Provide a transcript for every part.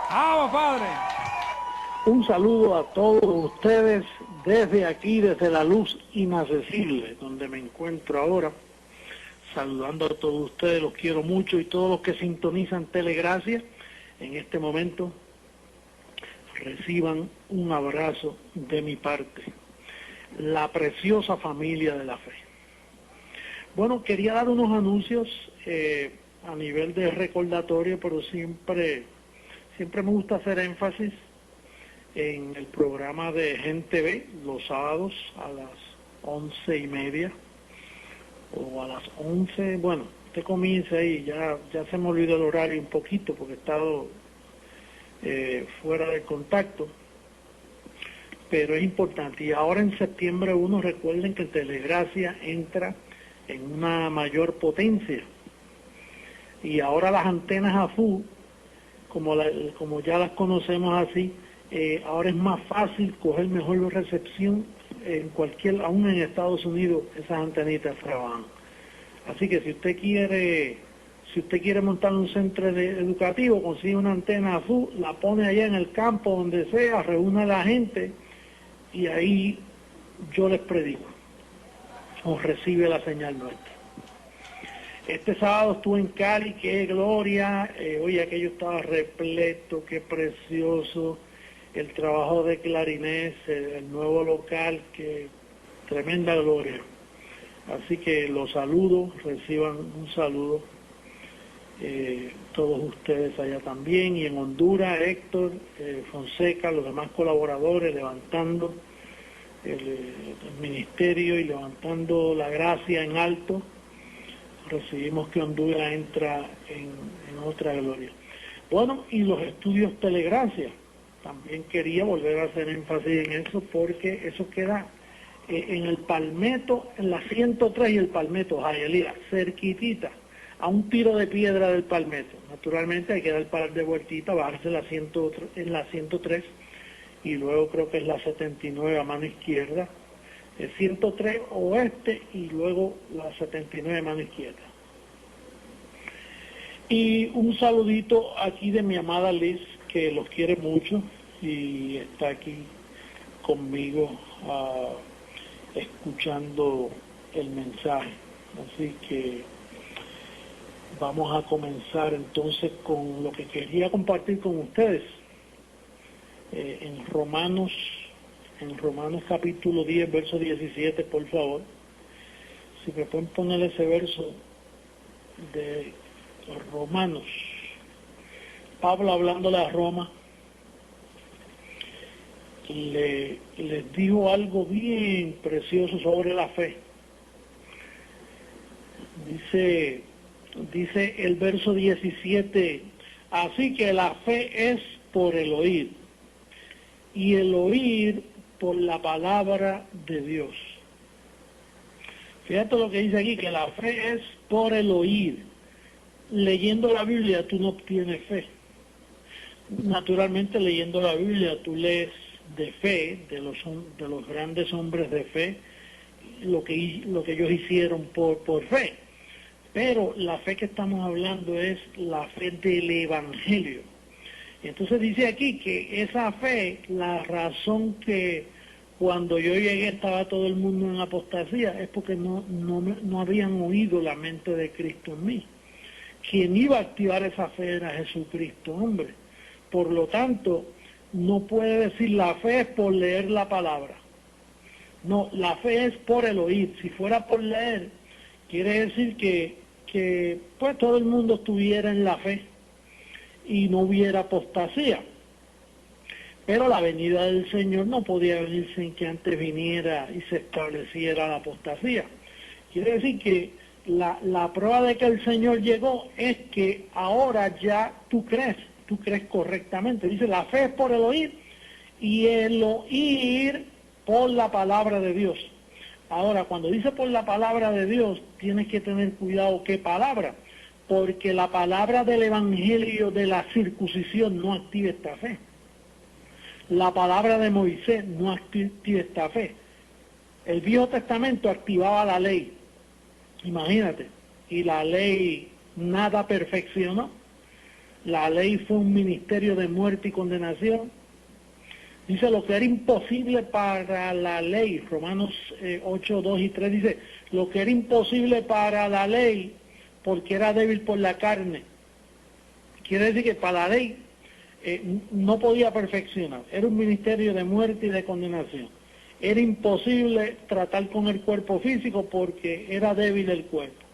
¡Vamos, Padre! Un saludo a todos ustedes desde aquí, desde la luz inaccesible, donde me encuentro ahora. Saludando a todos ustedes, los quiero mucho, y todos los que sintonizan Telegracia en este momento, reciban un abrazo de mi parte. La preciosa familia de la fe. Bueno, quería dar unos anuncios a nivel de recordatorio, pero siempre me gusta hacer énfasis en el programa de Gen TV los sábados a las 11:30 o a las 11, bueno, usted comienza ahí, ya se me olvidó el horario un poquito porque he estado fuera de contacto, pero es importante. Y ahora en septiembre 1, recuerden que Telegracia entra en una mayor potencia, y ahora las antenas AFU, como ya las conocemos así, ahora es más fácil coger mejor recepción en aún en Estados Unidos, esas antenitas trabajan. Así que si usted quiere montar un centro educativo, consigue una antena AFU, la pone allá en el campo, donde sea, reúne a la gente, y ahí yo les predico, o recibe la señal nuestra. Este sábado estuve en Cali, qué gloria, oye, aquello estaba repleto, qué precioso, el trabajo de Clarinés, el nuevo local, que tremenda gloria. Así que los saludo, reciban un saludo, todos ustedes allá también, y en Honduras, Héctor, Fonseca, los demás colaboradores, levantando el ministerio y levantando la gracia en alto. Recibimos que Honduras entra en otra gloria. Bueno, y los estudios Telegracia, también quería volver a hacer énfasis en eso, porque eso queda en el Palmetto, en la 103 y el Palmetto, Hialeah, cerquitita, a un tiro de piedra del Palmetto. Naturalmente hay que dar par de vueltitas, bajarse en la 103, y luego creo que es la 79 a mano izquierda, el 103 oeste y luego la 79 mano izquierda. Y un saludito aquí de mi amada Liz, que los quiere mucho y está aquí conmigo escuchando el mensaje. Así que vamos a comenzar entonces con lo que quería compartir con ustedes en Romanos capítulo 10, verso 17, por favor. Si me pueden poner ese verso de Romanos. Pablo, hablándole a Roma, les dijo algo bien precioso sobre la fe. Dice el verso 17, así que la fe es por el oír, y el oír por la palabra de Dios. Fíjate lo que dice aquí, que la fe es por el oír. Leyendo la Biblia tú no obtienes fe. Naturalmente, leyendo la Biblia tú lees de fe, de los grandes hombres de fe, lo que ellos hicieron por fe. Pero la fe que estamos hablando es la fe del Evangelio. Entonces dice aquí que esa fe, la razón que cuando yo llegué estaba todo el mundo en apostasía, es porque no habían oído la mente de Cristo en mí. Quien iba a activar esa fe era Jesucristo, hombre. Por lo tanto, no puede decir la fe es por leer la palabra. No, la fe es por el oír. Si fuera por leer, quiere decir que pues todo el mundo estuviera en la fe y no hubiera apostasía. Pero la venida del Señor no podía venir sin que antes viniera y se estableciera la apostasía. Quiere decir que la prueba de que el Señor llegó es que ahora ya tú crees correctamente. Dice, la fe es por el oír, y el oír por la palabra de Dios. Ahora, cuando dice por la palabra de Dios, tienes que tener cuidado qué palabra, porque la palabra del Evangelio de la circuncisión no activa esta fe. La palabra de Moisés no activa esta fe. El Viejo Testamento activaba la ley, imagínate, y la ley nada perfeccionó. la ley fue un ministerio de muerte y condenación. Dice lo que era imposible para la ley, Romanos 8, 2 y 3 dice, lo que era imposible para la ley porque era débil por la carne. Quiere decir que para la ley no podía perfeccionar, era un ministerio de muerte y de condenación. Era imposible tratar con el cuerpo físico porque era débil el cuerpo.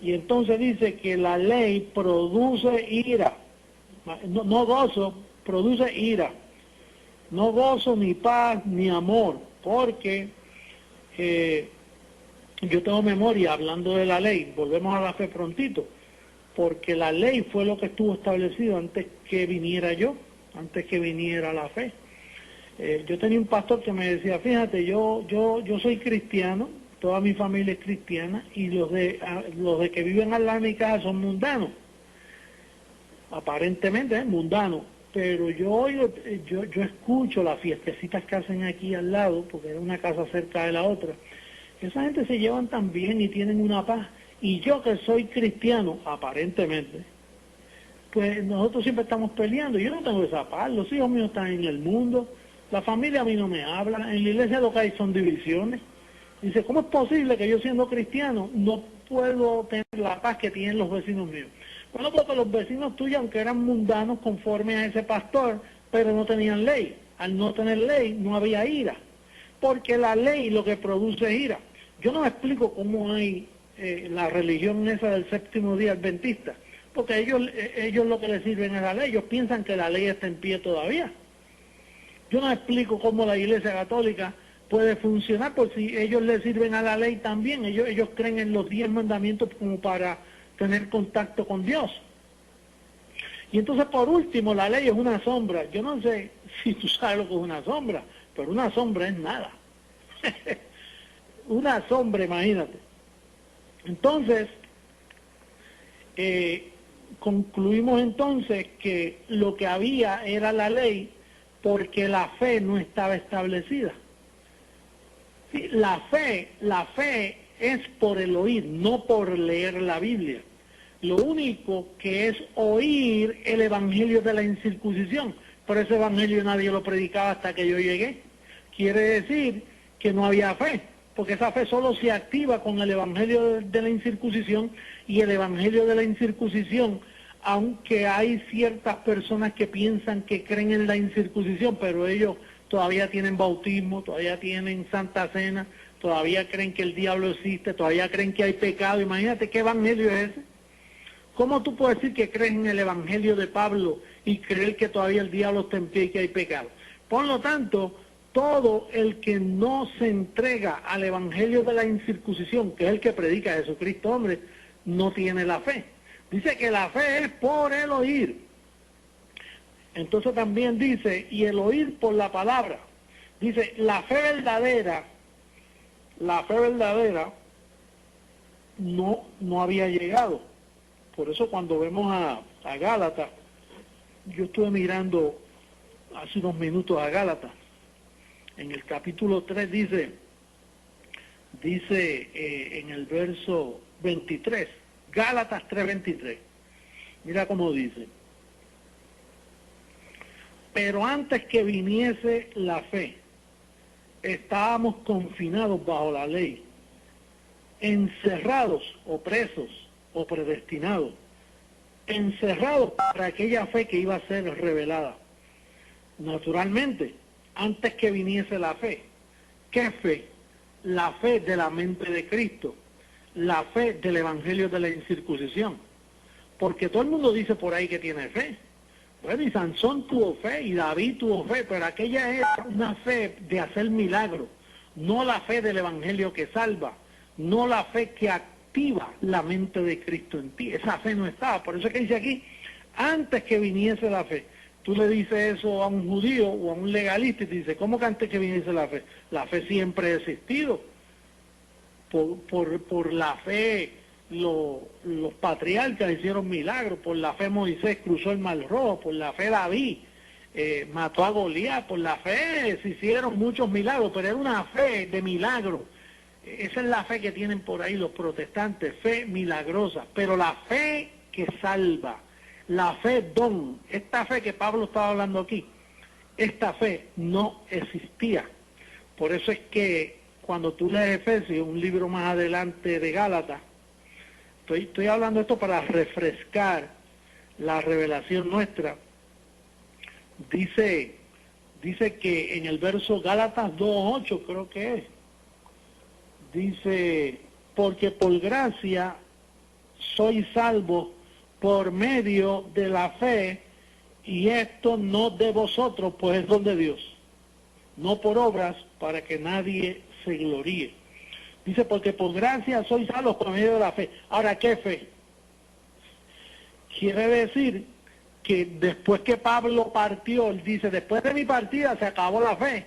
Y entonces dice que la ley produce ira, no gozo, produce ira. No gozo, ni paz, ni amor, porque yo tengo memoria, hablando de la ley, volvemos a la fe prontito, porque la ley fue lo que estuvo establecido antes que viniera yo, antes que viniera la fe. Yo tenía un pastor que me decía, fíjate, yo soy cristiano, toda mi familia es cristiana, y los de que viven al lado de mi casa son mundanos, aparentemente mundanos. Pero yo escucho las fiestecitas que hacen aquí al lado, porque es una casa cerca de la otra. Esa gente se llevan tan bien y tienen una paz. Y yo que soy cristiano, aparentemente, pues nosotros siempre estamos peleando. Yo no tengo esa paz, los hijos míos están en el mundo, la familia a mí no me habla, en la iglesia lo que hay son divisiones. Dice, ¿cómo es posible que yo siendo cristiano no puedo tener la paz que tienen los vecinos míos? Bueno, porque los vecinos tuyos, aunque eran mundanos conforme a ese pastor, pero no tenían ley. Al no tener ley, no había ira. Porque la ley lo que produce es ira. Yo no me explico cómo hay la religión esa del séptimo día adventista. Porque ellos lo que les sirven es la ley. Ellos piensan que la ley está en pie todavía. Yo no me explico cómo la Iglesia Católica puede funcionar, por si ellos le sirven a la ley también. Ellos creen en los 10 mandamientos como para tener contacto con Dios. Y entonces, por último, la ley es una sombra. Yo no sé si tú sabes lo que es una sombra, pero una sombra es nada. Una sombra, imagínate. Entonces, concluimos entonces que lo que había era la ley porque la fe no estaba establecida. Sí, la fe es por el oír, no por leer la Biblia. Lo único que es oír el evangelio de la incircuncisión, pero ese evangelio nadie lo predicaba hasta que yo llegué. Quiere decir que no había fe, porque esa fe solo se activa con el evangelio de la incircuncisión, y el evangelio de la incircuncisión, aunque hay ciertas personas que piensan que creen en la incircuncisión, pero ellos todavía tienen bautismo, todavía tienen Santa Cena, todavía creen que el diablo existe, todavía creen que hay pecado. Imagínate qué evangelio es ese. ¿Cómo tú puedes decir que crees en el evangelio de Pablo y creer que todavía el diablo está en pie y que hay pecado? Por lo tanto, todo el que no se entrega al evangelio de la incircuncisión, que es el que predica Jesucristo hombre, no tiene la fe. Dice que la fe es por el oír. Entonces también dice, y el oír por la palabra. Dice, la fe verdadera no había llegado. Por eso cuando vemos a Gálatas, yo estuve mirando hace unos minutos a Gálatas, en el capítulo 3 dice en el verso 23, Gálatas 3:23, mira cómo dice: pero antes que viniese la fe, estábamos confinados bajo la ley, encerrados o presos o predestinados, encerrados para aquella fe que iba a ser revelada. Naturalmente, antes que viniese la fe. ¿Qué fe? La fe de la mente de Cristo, la fe del evangelio de la incircuncisión. Porque todo el mundo dice por ahí que tiene fe. Bueno, y Sansón tuvo fe, y David tuvo fe, pero aquella era una fe de hacer milagros, no la fe del evangelio que salva, no la fe que activa la mente de Cristo en ti. Esa fe no estaba. Por eso es que dice aquí, antes que viniese la fe. Tú le dices eso a un judío o a un legalista y te dice, ¿cómo que antes que viniese la fe? La fe siempre ha existido. Por la fe los patriarcas hicieron milagros, por la fe Moisés cruzó el Mar Rojo, por la fe David mató a Goliat, por la fe se hicieron muchos milagros, pero era una fe de milagros. Esa es la fe que tienen por ahí los protestantes, fe milagrosa, pero la fe que salva, La fe don, esta fe que Pablo estaba hablando aquí, esta fe no existía. Por eso es que cuando tú lees Efesios, un libro más adelante de Gálatas, estoy hablando esto para refrescar la revelación nuestra. Dice que en el verso Gálatas 2:8 creo que es, dice, porque por gracia sois salvos por medio de la fe, y esto no de vosotros, pues es don de Dios, no por obras, para que nadie se gloríe. Dice, porque por gracia sois salvos por medio de la fe. Ahora, ¿qué fe? Quiere decir que después que Pablo partió, él dice, después de mi partida se acabó la fe.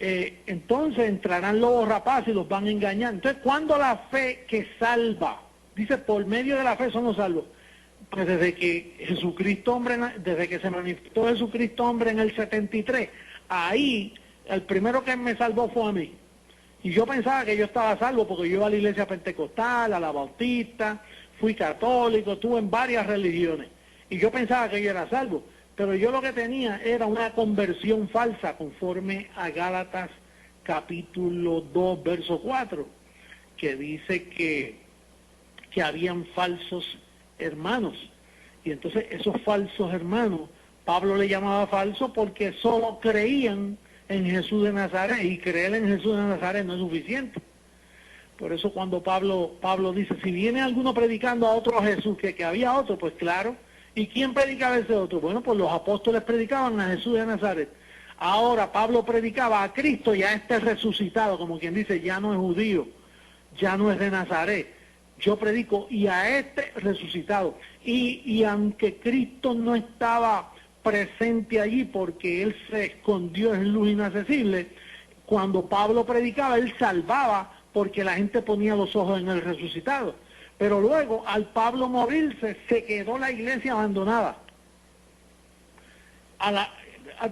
Entonces entrarán lobos rapaces y los van a engañar. Entonces, ¿cuándo la fe que salva? Dice, por medio de la fe somos salvos. Pues desde que Jesucristo hombre, desde que se manifestó Jesucristo hombre en el 73, ahí el primero que me salvó fue a mí. Y yo pensaba que yo estaba salvo porque yo iba a la iglesia pentecostal, a la bautista, fui católico, estuve en varias religiones. Y yo pensaba que yo era salvo. Pero yo lo que tenía era una conversión falsa conforme a Gálatas capítulo 2, verso 4, que dice que habían falsos hermanos. Y entonces esos falsos hermanos, Pablo le llamaba falso porque solo creían en Jesús de Nazaret, y creer en Jesús de Nazaret no es suficiente. Por eso cuando Pablo dice, si viene alguno predicando a otro Jesús, que había otro, pues claro. ¿Y quién predicaba a ese otro? Bueno, pues los apóstoles predicaban a Jesús de Nazaret. Ahora Pablo predicaba a Cristo y a este resucitado, como quien dice, ya no es judío, ya no es de Nazaret. Yo predico y a este resucitado. Y aunque Cristo no estaba presente allí porque él se escondió en luz inaccesible, cuando Pablo predicaba, él salvaba porque la gente ponía los ojos en el resucitado. Pero luego, al Pablo morirse, se quedó la iglesia abandonada.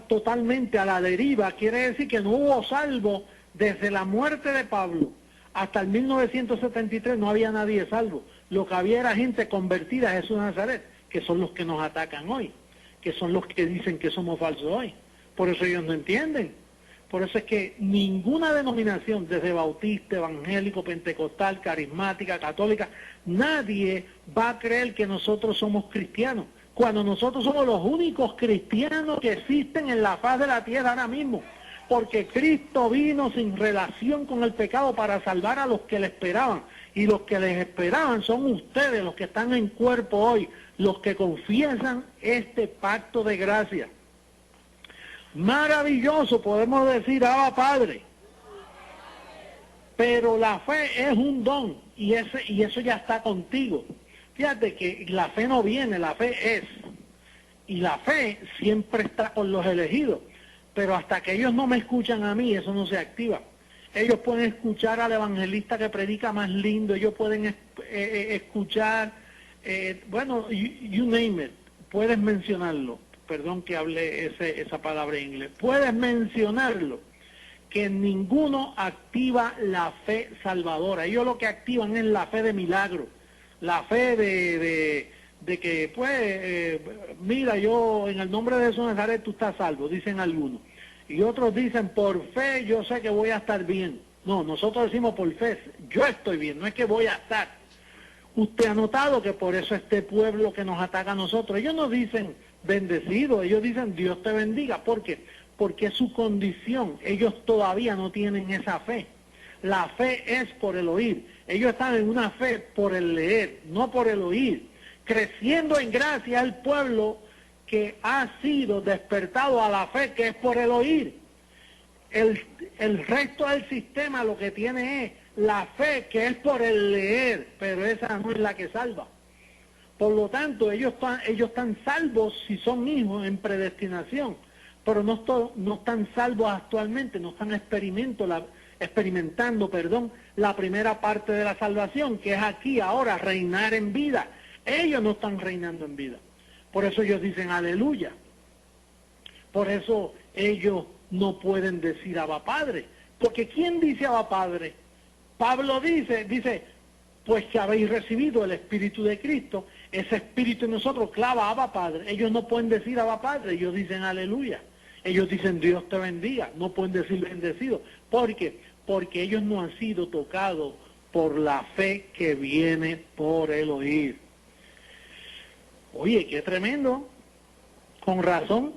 Totalmente a la deriva. Quiere decir que no hubo salvo desde la muerte de Pablo hasta el 1973, no había nadie salvo. Lo que había era gente convertida a Jesús de Nazaret, que son los que nos atacan hoy, que son los que dicen que somos falsos hoy. Por eso ellos no entienden. Por eso es que ninguna denominación, desde bautista, evangélico, pentecostal, carismática, católica, nadie va a creer que nosotros somos cristianos, cuando nosotros somos los únicos cristianos que existen en la faz de la tierra ahora mismo, porque Cristo vino sin relación con el pecado para salvar a los que le esperaban, y los que les esperaban son ustedes, los que están en cuerpo hoy, los que confiesan este pacto de gracia. Maravilloso, podemos decir, Abba Padre. Pero la fe es un don, y eso ya está contigo. Fíjate que la fe no viene, la fe es. Y la fe siempre está con los elegidos. Pero hasta que ellos no me escuchan a mí, eso no se activa. Ellos pueden escuchar al evangelista que predica más lindo, ellos pueden escuchar, bueno, you name it, puedes mencionarlo. Perdón que hable esa palabra en inglés. Puedes mencionarlo, que ninguno activa la fe salvadora. Ellos lo que activan es la fe de milagro, la fe de que, pues, mira, yo en el nombre de Jesús de Nazaret tú estás salvo, dicen algunos. Y otros dicen, por fe yo sé que voy a estar bien. No, nosotros decimos por fe, yo estoy bien, no es que voy a estar. Usted ha notado que por eso este pueblo que nos ataca a nosotros, ellos no dicen bendecido, ellos dicen Dios te bendiga. ¿Por qué? Porque es su condición, ellos todavía no tienen esa fe. La fe es por el oír, ellos están en una fe por el leer, no por el oír. Creciendo en gracia el pueblo que ha sido despertado a la fe, que es por el oír. El resto del sistema lo que tiene es la fe, que es por el leer, pero esa no es la que salva. Por lo tanto, ellos están salvos si son hijos en predestinación, pero no están salvos actualmente, no están experimentando la primera parte de la salvación, que es aquí, ahora, reinar en vida. Ellos no están reinando en vida. Por eso ellos dicen aleluya. Por eso ellos no pueden decir Abba Padre. Porque ¿quién dice Abba Padre? Pablo dice, pues que habéis recibido el Espíritu de Cristo, ese Espíritu en nosotros clava Abba Padre. Ellos no pueden decir Abba Padre, ellos dicen aleluya. Ellos dicen Dios te bendiga, no pueden decir bendecido. ¿Por qué? Porque ellos no han sido tocados por la fe que viene por el oír. Oye, qué tremendo. Con razón.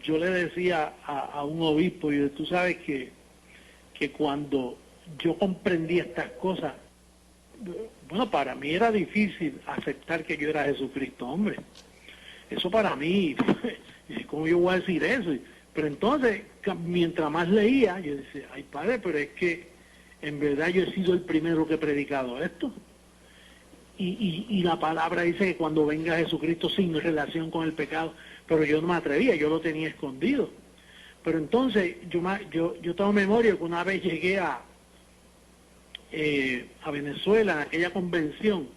Yo le decía a un obispo, y tú sabes que cuando yo comprendí estas cosas, bueno, para mí era difícil aceptar que yo era Jesucristo, hombre. Eso para mí, ¿cómo yo voy a decir eso? Pero entonces, mientras más leía, yo decía, ay padre, pero es que en verdad yo he sido el primero que he predicado esto. Y la palabra dice que cuando venga Jesucristo sin relación con el pecado, pero yo no me atrevía, yo lo tenía escondido. Pero entonces, yo tengo memoria que una vez llegué a Venezuela, en aquella convención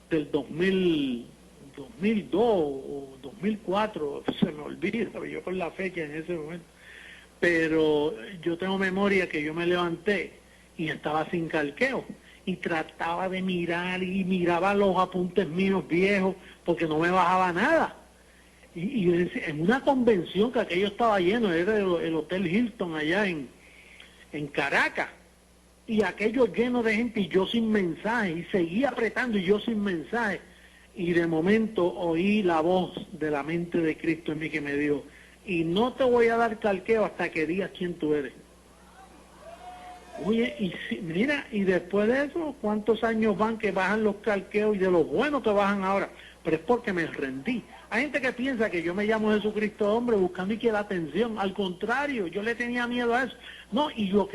del 2002 o 2004, se me olvida, yo con la fecha en ese momento. Pero yo tengo memoria que yo me levanté y estaba sin calqueo. Y trataba de mirar y miraba los apuntes míos viejos porque no me bajaba nada. Y yo decía, en una convención que aquello estaba lleno, era el Hotel Hilton allá en Caracas, y aquello lleno de gente y yo sin mensaje, y seguía apretando y yo sin mensaje, y de momento oí la voz de la mente de Cristo en mí que me dijo, y no te voy a dar calqueo hasta que digas quién tú eres. Oye, mira, y después de eso, ¿cuántos años van que bajan los calqueos y de los buenos te bajan ahora? Pero es porque me rendí. Hay gente que piensa que yo me llamo Jesucristo hombre buscando y que la atención. Al contrario, yo le tenía miedo a eso. No, y lo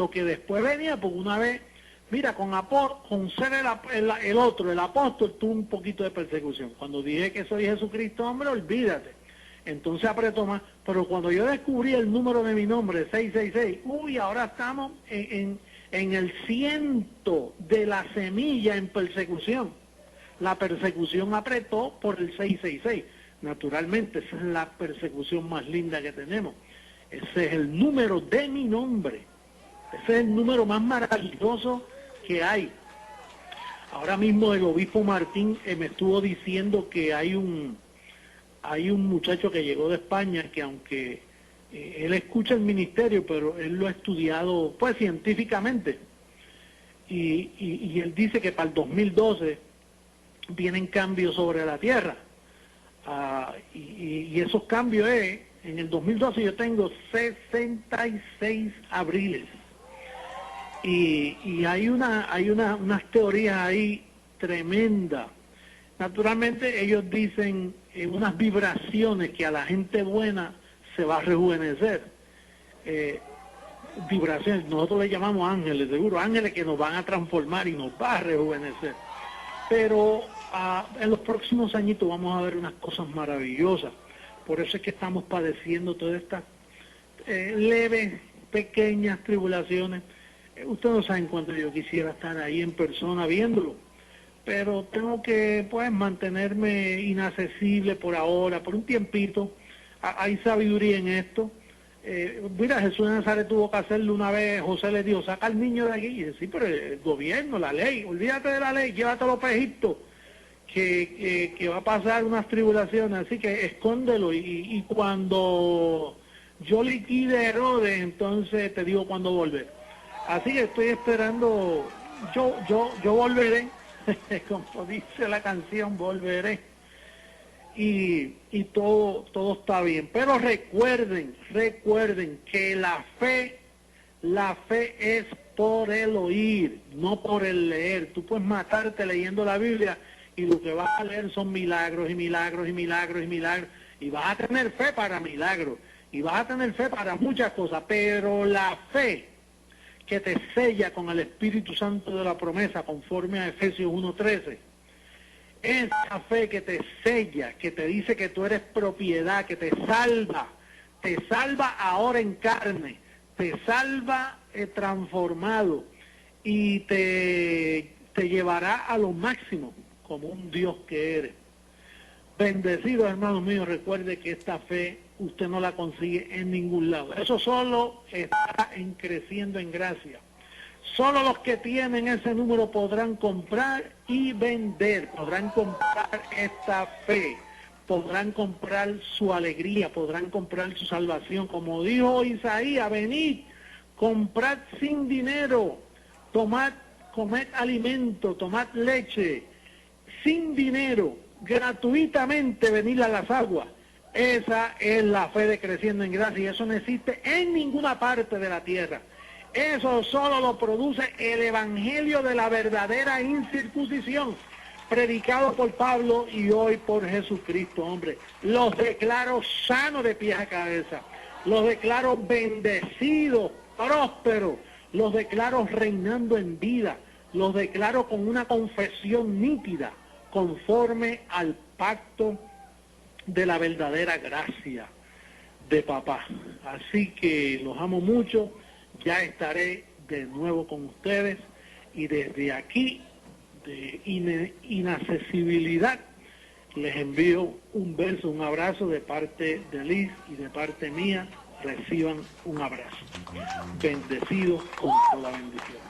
que después venía, porque una vez, mira, con ser el otro, el apóstol, tuvo un poquito de persecución. Cuando dije que soy Jesucristo hombre, olvídate. Entonces apretó más, pero cuando yo descubrí el número de mi nombre, 666, ahora estamos en el 100 de la semilla en persecución. La persecución apretó por el 666. Naturalmente, esa es la persecución más linda que tenemos. Ese es el número de mi nombre. Ese es el número más maravilloso que hay. Ahora mismo el obispo Martín me estuvo diciendo que hay un muchacho que llegó de España que aunque él escucha el ministerio, pero él lo ha estudiado pues científicamente y él dice que para el 2012 vienen cambios sobre la Tierra y esos cambios en el 2012 yo tengo 66 abriles y hay unas teorías ahí tremendas. Naturalmente ellos dicen unas vibraciones que a la gente buena se va a rejuvenecer. Vibraciones, nosotros le llamamos ángeles, seguro, ángeles que nos van a transformar y nos va a rejuvenecer. Pero en los próximos añitos vamos a ver unas cosas maravillosas. Por eso es que estamos padeciendo todas estas leves, pequeñas tribulaciones. Ustedes no saben cuánto yo quisiera estar ahí en persona viéndolo. Pero tengo que pues mantenerme inaccesible por ahora, por un tiempito. Hay sabiduría en esto. Mira, Jesús de Nazaret tuvo que hacerlo una vez. José le dijo, saca al niño de aquí. Y dice, sí, pero el gobierno, la ley, olvídate de la ley, llévatelo para Egipto, que va a pasar unas tribulaciones, así que escóndelo. Y cuando yo liquide a Herodes, entonces te digo cuándo volver. Así que estoy esperando, yo volveré. Como dice la canción, volveré. Y todo está bien. Pero recuerden que la fe es por el oír, no por el leer. Tú puedes matarte leyendo la Biblia y lo que vas a leer son milagros y milagros y milagros y milagros. Y vas a tener fe para milagros. Y vas a tener fe para muchas cosas. Pero la fe que te sella con el Espíritu Santo de la promesa, conforme a Efesios 1:13. Esa fe que te sella, que te dice que tú eres propiedad, que te salva ahora en carne, te salva transformado y te llevará a lo máximo como un Dios que eres. Bendecidos hermanos míos, recuerde que esta fe usted no la consigue en ningún lado. Eso solo está creciendo en gracia. Solo los que tienen ese número podrán comprar y vender, podrán comprar esta fe, podrán comprar su alegría, podrán comprar su salvación. Como dijo Isaías, venid, comprad sin dinero, comed alimento, tomad leche, sin dinero, gratuitamente venid a las aguas. Esa es la fe de Creciendo en Gracia y eso no existe en ninguna parte de la tierra. Eso solo lo produce el evangelio de la verdadera incircuncisión, predicado por Pablo y hoy por Jesucristo, hombre. Los declaro sanos de pies a cabeza, los declaro bendecidos, prósperos, los declaro reinando en vida, los declaro con una confesión nítida, conforme al pacto de la verdadera gracia de papá. Así que los amo mucho, ya estaré de nuevo con ustedes y desde aquí, de inaccesibilidad, les envío un beso, un abrazo de parte de Liz y de parte mía. Reciban un abrazo. Bendecidos con toda bendición.